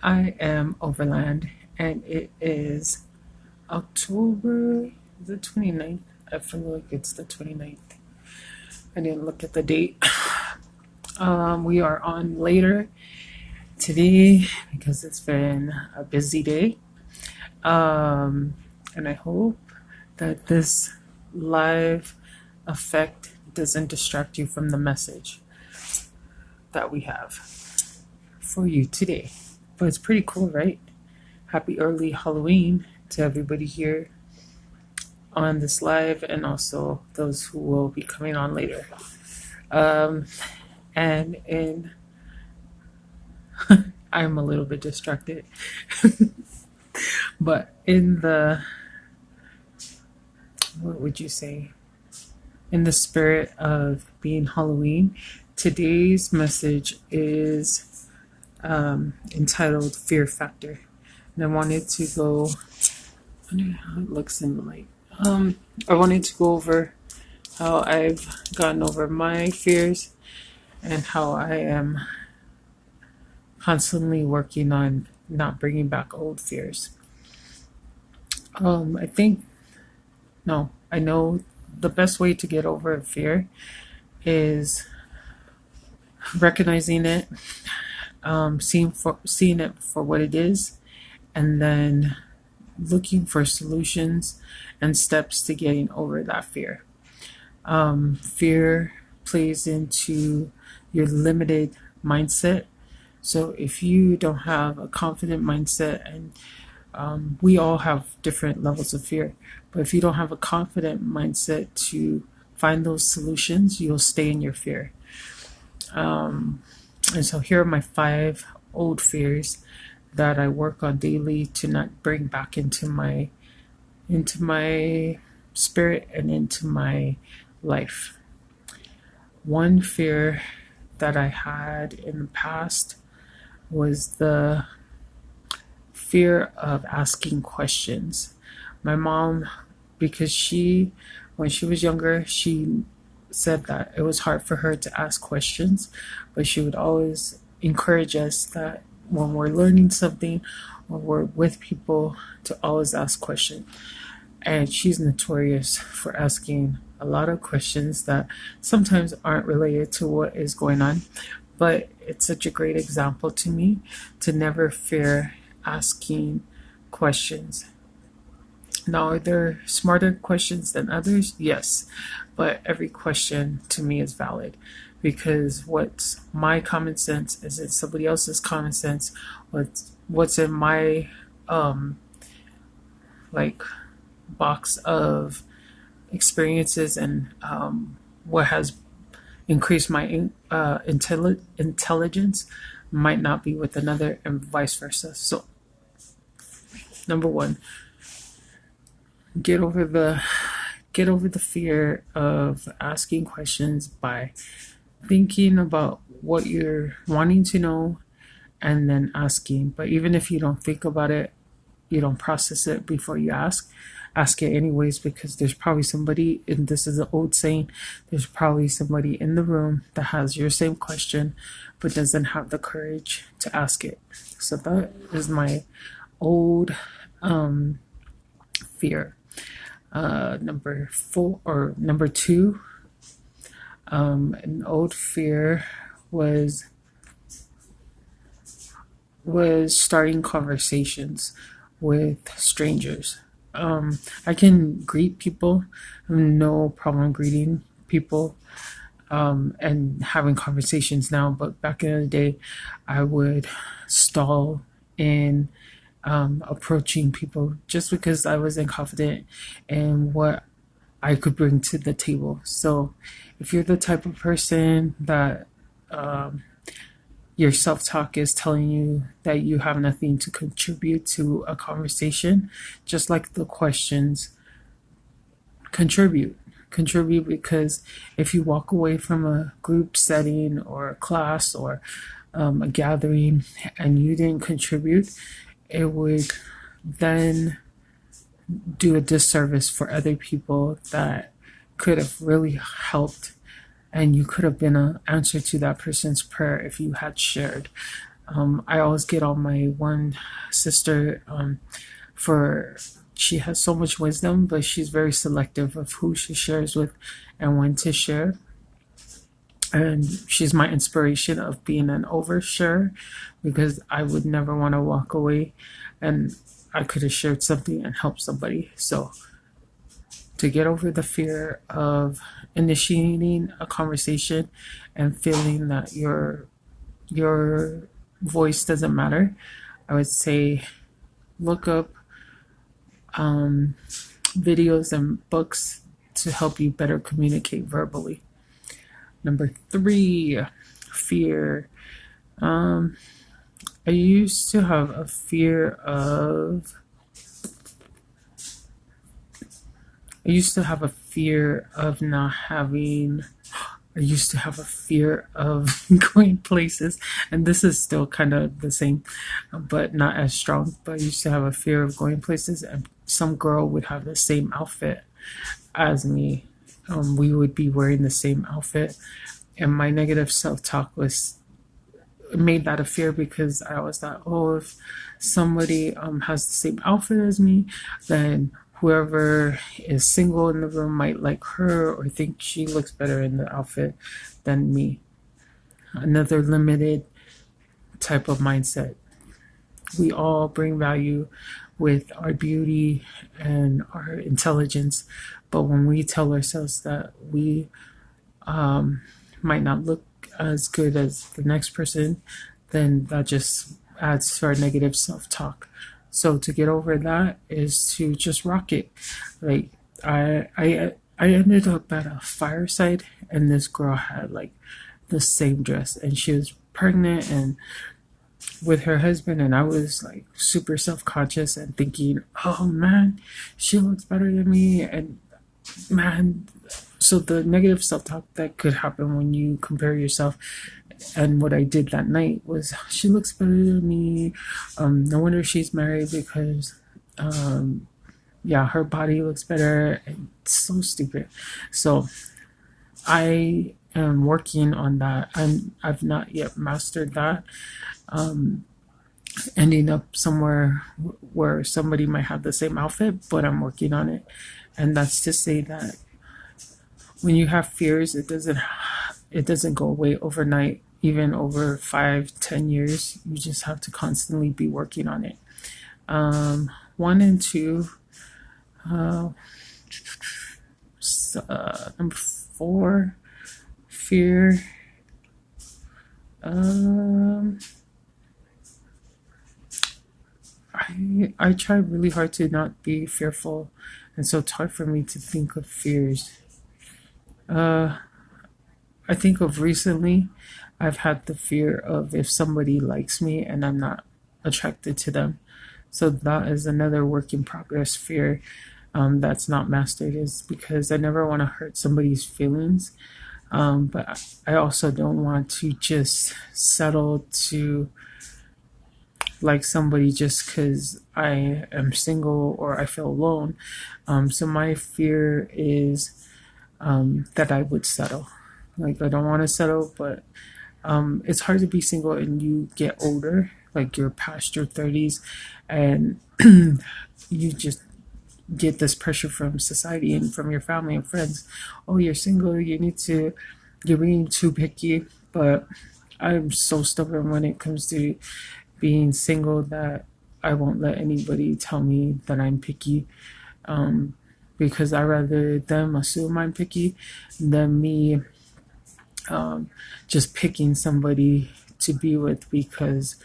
I am Overland, and it is October the 29th. I feel like it's the 29th. I didn't look at the date. We are on later today because it's been a busy day. And I hope that this live effect doesn't distract you from the message that we have for you today. But it's pretty cool, right? Happy early Halloween to everybody here on this live and also those who will be coming on later. And in I'm a little bit distracted. But in the what would you say? In the spirit of being Halloween, today's message is entitled Fear Factor. And I wanted to go I wonder how it looks in the light. I wanted to go over how I've gotten over my fears and how I am constantly working on not bringing back old fears. I think, no, I know the best way to get over a fear is recognizing it, seeing it for what it is, and then looking for solutions and steps to getting over that fear. Fear plays into your limited mindset. So if you don't have a confident mindset, and we all have different levels of fear, but if you don't have a confident mindset to find those solutions, you'll stay in your fear. And so here are my 5 old fears that I work on daily to not bring back into my spirit and into my life. One fear that I had in the past was the fear of asking questions. My mom, because when she was younger, she said that it was hard for her to ask questions, but she would always encourage us that when we're learning something or we're with people to always ask questions. And she's notorious for asking a lot of questions that sometimes aren't related to what is going on. But it's such a great example to me to never fear asking questions. Now, are there smarter questions than others? Yes. But every question to me is valid because what's my common sense isn't somebody else's common sense. What's in my like box of experiences and what has increased my intelligence might not be with another, and vice versa. So, number 1, get over the fear of asking questions by thinking about what you're wanting to know and then asking. But even if you don't think about it, you don't process it before you ask it anyways, because there's probably somebody, and this is an old saying, there's probably somebody in the room that has your same question but doesn't have the courage to ask it. So that is my old fear. Number 2, an old fear was starting conversations with strangers. I can greet people, I have no problem greeting people and having conversations now, but back in the day, I would stall in approaching people just because I wasn't confident in what I could bring to the table. So if you're the type of person that your self-talk is telling you that you have nothing to contribute to a conversation, just like the questions, contribute. Contribute, because if you walk away from a group setting or a class or a gathering and you didn't contribute, it would then do a disservice for other people that could have really helped, and you could have been an answer to that person's prayer if you had shared. I always get on my one sister for she has so much wisdom, but she's very selective of who she shares with and when to share. And she's my inspiration of being an overshare, because I would never want to walk away and I could have shared something and helped somebody. So to get over the fear of initiating a conversation and feeling that your voice doesn't matter, I would say look up videos and books to help you better communicate verbally. Number 3, fear. I used to have a fear of not having. I used to have a fear of going places, and this is still kind of the same, but not as strong. But I used to have a fear of going places, and some girl would have the same outfit as me. We would be wearing the same outfit, and my negative self-talk was made that a fear, because I always thought, oh, if somebody has the same outfit as me, then whoever is single in the room might like her or think she looks better in the outfit than me. Another limited type of mindset. We all bring value with our beauty and our intelligence, but when we tell ourselves that we might not look as good as the next person, then that just adds to our negative self-talk. So to get over that is to just rock it. Like I ended up at a fireside, and this girl had like the same dress, and she was pregnant and with her husband, and I was like super self-conscious and thinking, oh man, she looks better than me, and man, so the negative self-talk that could happen when you compare yourself. And what I did that night was, she looks better than me, no wonder she's married, because yeah, her body looks better. And it's so stupid. So I am working on that. I've not yet mastered that. Ending up somewhere where somebody might have the same outfit, but I'm working on it. And that's to say that when you have fears, it doesn't go away overnight. Even over 5-10 years, you just have to constantly be working on it. 1 and 2. Number 4, fear. I try really hard to not be fearful, and so it's hard for me to think of fears. I think of recently, I've had the fear of if somebody likes me and I'm not attracted to them. So that is another work in progress fear that's not mastered, is because I never want to hurt somebody's feelings. But I also don't want to just settle to like somebody just because I am single or I feel alone. So my fear is that I would settle. Like, I don't want to settle, but it's hard to be single and you get older, like you're past your 30s, and you just get this pressure from society and from your family and friends. Oh, you're single, you're being too picky. But I'm so stubborn when it comes to being single that I won't let anybody tell me that I'm picky. Because I rather them assume I'm picky than me just picking somebody to be with because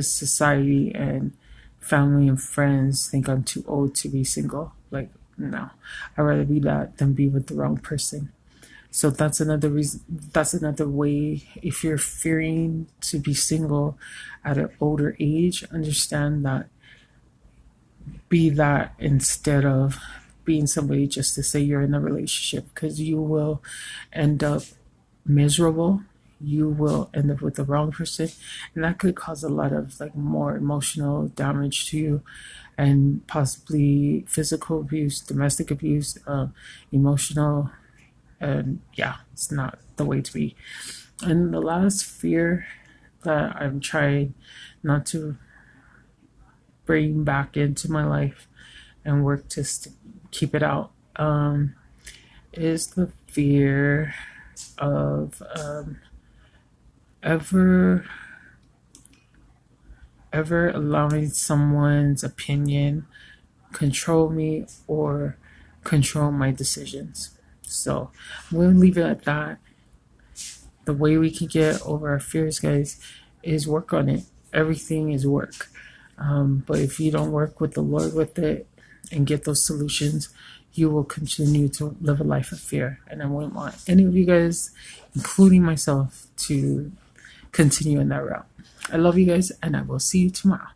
society and family and friends think I'm too old to be single. Like, no, I'd rather be that than be with the wrong person. So that's another reason. That's another way. If you're fearing to be single at an older age, understand that. Be that instead of being somebody just to say you're in a relationship, because you will end up miserable. You will end up with the wrong person, and that could cause a lot of like more emotional damage to you, and possibly physical abuse, domestic abuse, emotional. And yeah, it's not the way to be. And the last fear that I'm trying not to bring back into my life and work to keep it out, is the fear of ever allowing someone's opinion control me or control my decisions. So I'm going to leave it at that. The way we can get over our fears, guys, is work on it. Everything is work. But if you don't work with the Lord with it and get those solutions, you will continue to live a life of fear. And I wouldn't want any of you guys, including myself, to continue in that route. I love you guys, and I will see you tomorrow.